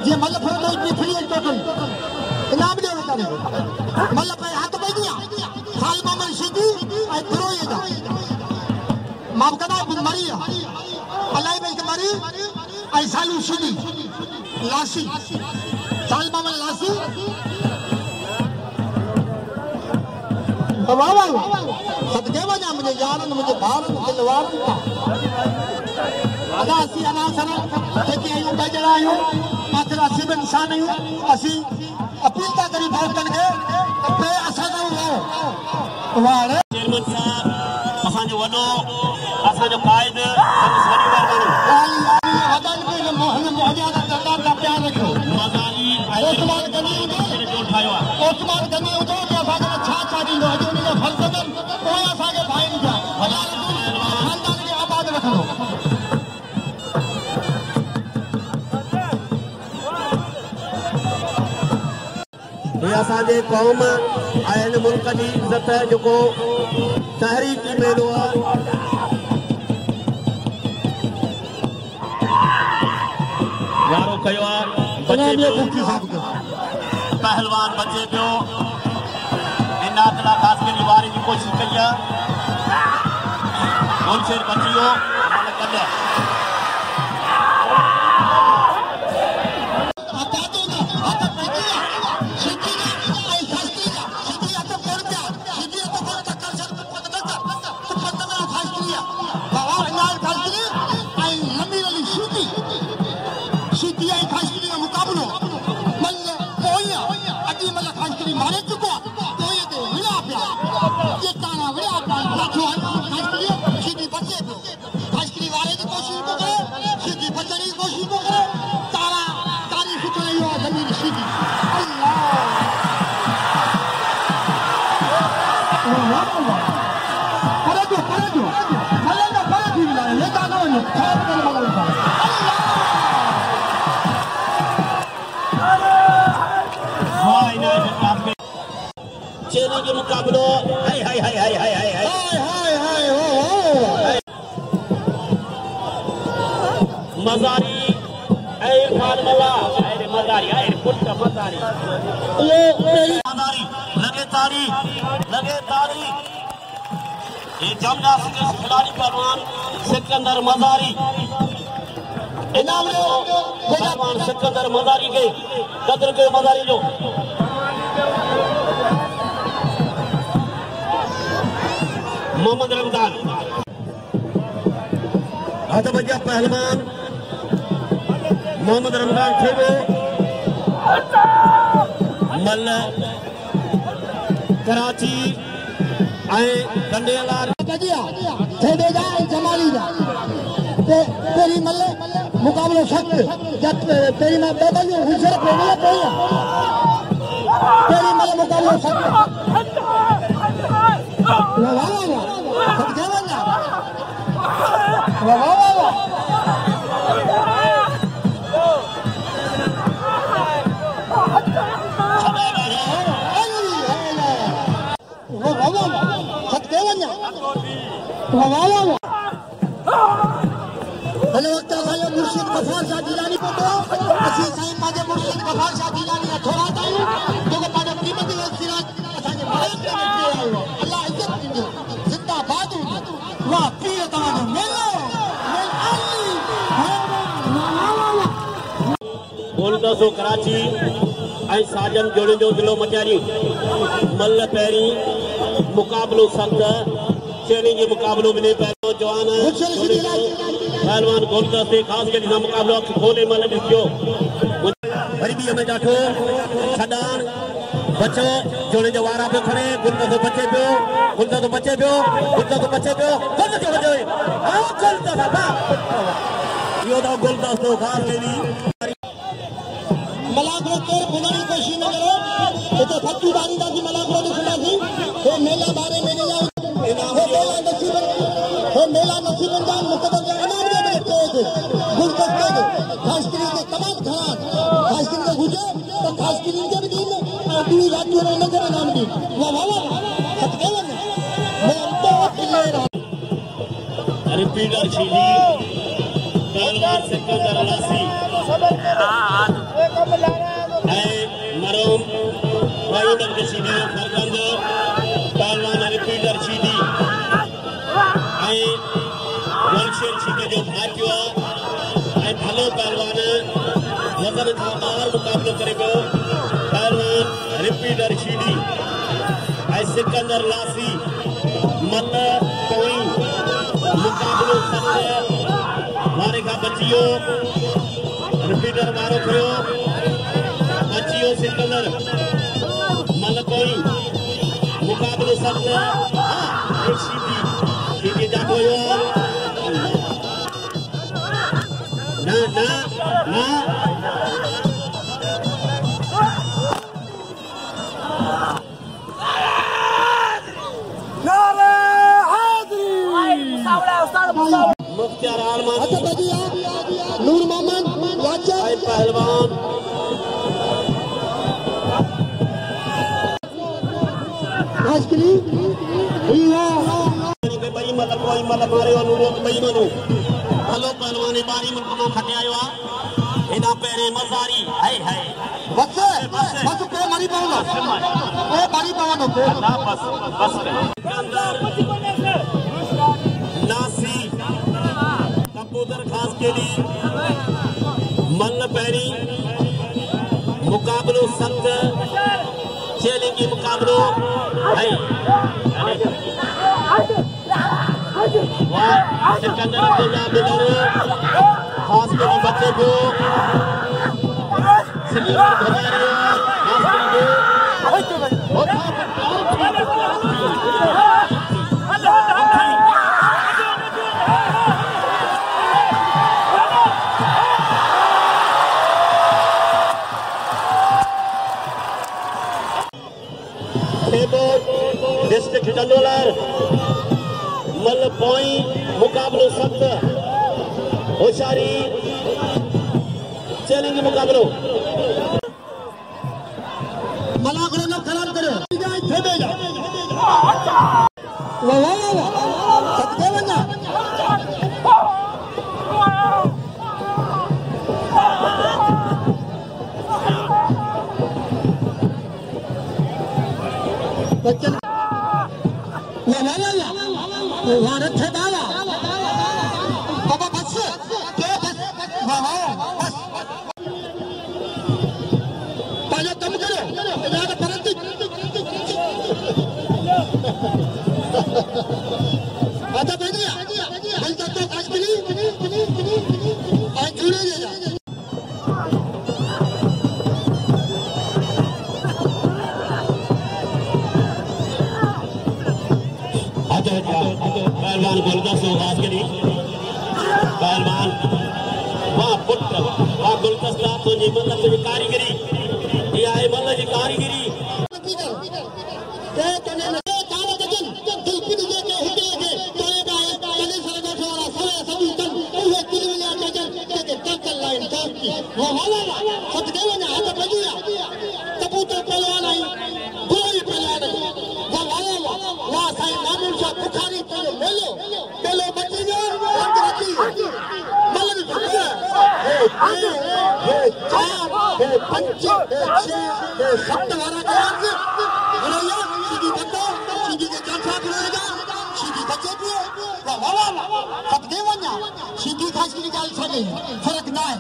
जे मल फोटो इतनी free and total इनाम दे बेचारे मल पे हाथ पे दिया साल मामल सीधी आई थ्रो ये दा माफ करना बीमारी अलाई पे बीमारी आई सालू सीधी लासी साल मामल लासी वाह वाह सदके वजा मुझे यारन मुझे भारन दिलवार अदा असी अनासर जेके आयो बजरा आयो मात्र असी बे इंसान आयो असी अपील ता करी भौतन के पे असा न हो वाह चेयरमैन साहब असा जो वडो असा जो कायद सर्विस वडी वाली वडन के मोहन मोहजादा सरदार का प्यार रखो मजाली ओस्मान गनी जो उठायो ओस्मान गनी उठो के असा छा छा दींदो अजो ने फलसफन कोई असा के भाई न जा खानदान के आबाद रखो ये असांजे कौम ऐं मुल्क जी इज़त जेको तहरीकी मेलो आहे वारो कयो आहे पहलवान बचे पियो इन अतला ख़ासि करे वारे जी कोशिशि कई आहे गोलशेर बची वियो चेने के मुकाबलो हाय हाय हाय हाय हाय हाय हाय हाय हाय हो मजारी ऐ इरफान मल्ला अरे मजारी अरे पुट मजारी ये मजारी लगे तारी ये जिम्नास्टिक के खिलाड़ी पहलवान सिकंदर मजारी इनाम पहलवान सिकंदर मजारी के कदर के मजारी जो मोहम्मद रमजान हद बजा पहलवान मोहम्मद रमजान थे वो मल कराची कंडेलार जमाली तेरी मल मुकाबलो सख्त तेरी मां बेबली हुजर पेने कोई तेरी मल मुकाबलो सख्त मुर्शिद गफार शाह जिलानी को तो असी साईं पाजे मुर्शिद गफार शाह जिलानी थोड़ा ताई जो पाजे कीमती सिराज असांजे भारत में आयो अल्लाह इज्जत दींदो जिंदाबाद वाह पीर तवाजो मेलो गोलदासो कराची ऐं साजन जोड़े जो दिलो मचारी मल पहिरीं मुकाबलो सख्त चेनी के मुकाबलो में पहलो जवान पहलवान गोलदास से खास कर मुकाबलो खोले मल ॾिसियो वरी बि हमें ॾाढो छॾान बचो जोड़े जो वारा पे खड़े गुलदास बचे पियो गुलदास बचे पियो यो तो गुलदास तो खास लेनी मलागरो के बुनाई कोशिश न करो तो फट्टी बारी दादी मलागरो दिखला थी वो मेला बारे में नहीं जाओ हो मेला नसीबन जान मुकदर के इनाम दे देते गुलदस्ते के खासकरी के तमाम घरान खासकरी के गुजे तो खासकरी के भी दिन दूर राज्यों में नजर इनाम दी वाह वाह सत्य है मैं तो प्लेयर रिपीटर छीली पहलवान सिकंदर लासी कौम भाई तक सीधे फरगंद पहलवान रिपीटर सीधी आई वंशेर सीधे जो भाग्यो आई भलो पहलवान वजन था बाहर मुकाबलो करेगो पहलवान रिपीटर सीधी आई सिकंदर लासी मल कोई मुकाबलो कर मारे का बचियो रिपीटर मारो करो बचियो सिकंदर मल कोई मुकाबलो सब सीधी जागो ना ना ना मुख्तियार आलमान नूर मोहम्मद पहलवान हलो पहलवान बारी मुल्क में खटे आयो इना पेरे मजारी हाय हाय बस बस पे मारी पावनो ओ मारी पावनो बस बस नासी कबूतर खास के लिए मल पैरी मुकाबलो सख्त चैलेंज मुकाबलो है सिकंदर अब्दुल्ला बिदर खास के लिए बच्चे को डिस्ट्रिक्ट डंडोलर मल पॉई मुकाबलो सख्त होशियारी चैलेंज मुकाबलो मना करो ना खराब करो खेबे जा वाह वाह सकते बना बच्चन भारत है बाबा बाबा बस के बस वाह बस पहले कम करो ज्यादा परंतु आता बढ़िया बोलता तो कश्मीरी और जुड़े जा पहलवान गुलदस्त खास करी पहलवान वाह पुत्र वाह गुलदस्त तो जी मतलब की कारीगरी ये आए मतलब की कारीगरी के तने ने काला जन दिलपी जे के हिते के तोए गाए तने सारा छोरा सवे सभी तन ओए किलिया जन के टक्कर लाइन टॉपी वो वाला सब देवना हाथ बजिया कबूतर पहलवान आई कोई पहलवान वाह वाला वाह साईं मामूल शाह बुखारी मेलो मेलो बच्ची जो अंग्रेजी मलन भैया हे चार हे पंच हे छह हे सत्त वाला क्लास भैया सीधी बंदो सीधी के जाफा करेगा सीधी बच्चे पे वाह वाह सब देवना सीधी खास की गाल छले फर्क ना है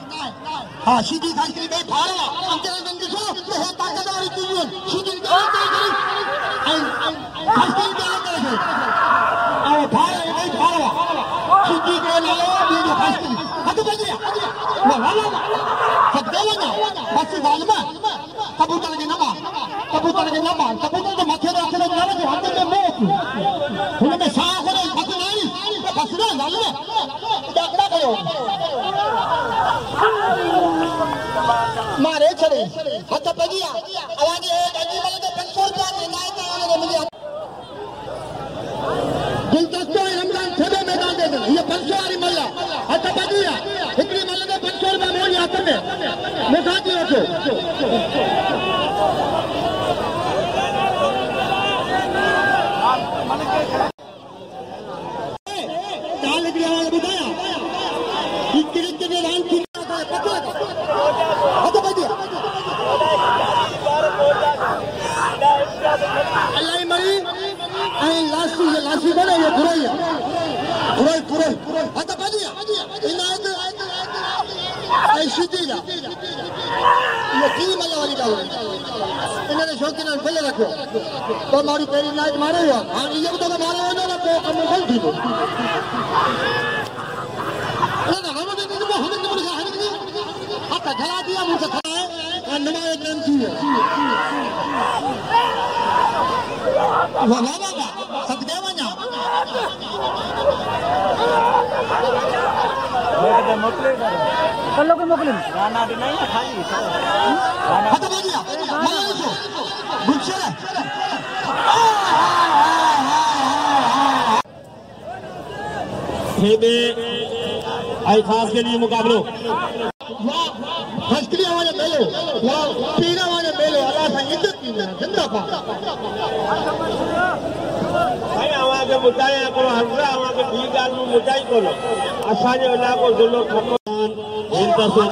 हां सीधी खास की बे भाड़ा अंकल बंद जो तो है ताकतवार की सीधी गाल करेगी खास की गाल करेगी आओ भाड़ा नहीं भाड़ा सीधी के लालो ये जो खास की हद बजिया वाह वाह सब देवना बस वालमा कबूतर के नमा कबूतर तो माथे रखे ना के हाथ में मोक उनमें साह हो रही फस नहीं फस ना वालमा डकड़ा करो मारे चले हाथ बजिया आवाज है अजी वाले तो 500 रुपया देना है तो मुझे गुलदस्ता रमजान छबे मैदान दे दे ये 500 वाली मल्ला हाथ बजिया इतनी मल्ला तो 500 रुपया मोल हाथ में मुसाजी रखो काल की आवाज बताया कितने रान की पकड़ हाथ बजिया सीधी जा ये की मजा वाली गाल इन्होंने शौकीन पहले रखो तो मारी पहली नाइट मारे हुआ हाँ ये तो मारे हो ना तो कम बल थी ना हम तो बोल रहा है हाथ खड़ा दिया मुझसे खड़ा है और नमाज गेम थी वो बाबा का सदके वना मोकले गाना भी नहीं है खाली खत्म हो गया मारो इसको गुस्से खेबे आई खास के लिए मुकाबलो फसली वाले मेलो वाह पीरा वाले मेलो अल्लाह से इज्जत की जिंदाबाद भाई आवाज़ मुटाई को हल्का आवाज़ भी गाल में मुटाई को असाजे वाला को जुलो खपन इनका सो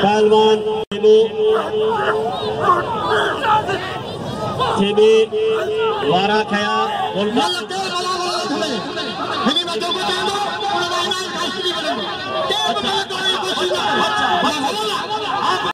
पहलवान खेबे वारा खया बोलता मिनी बच्चों को दे दो पूरा वाला फसली बनेगा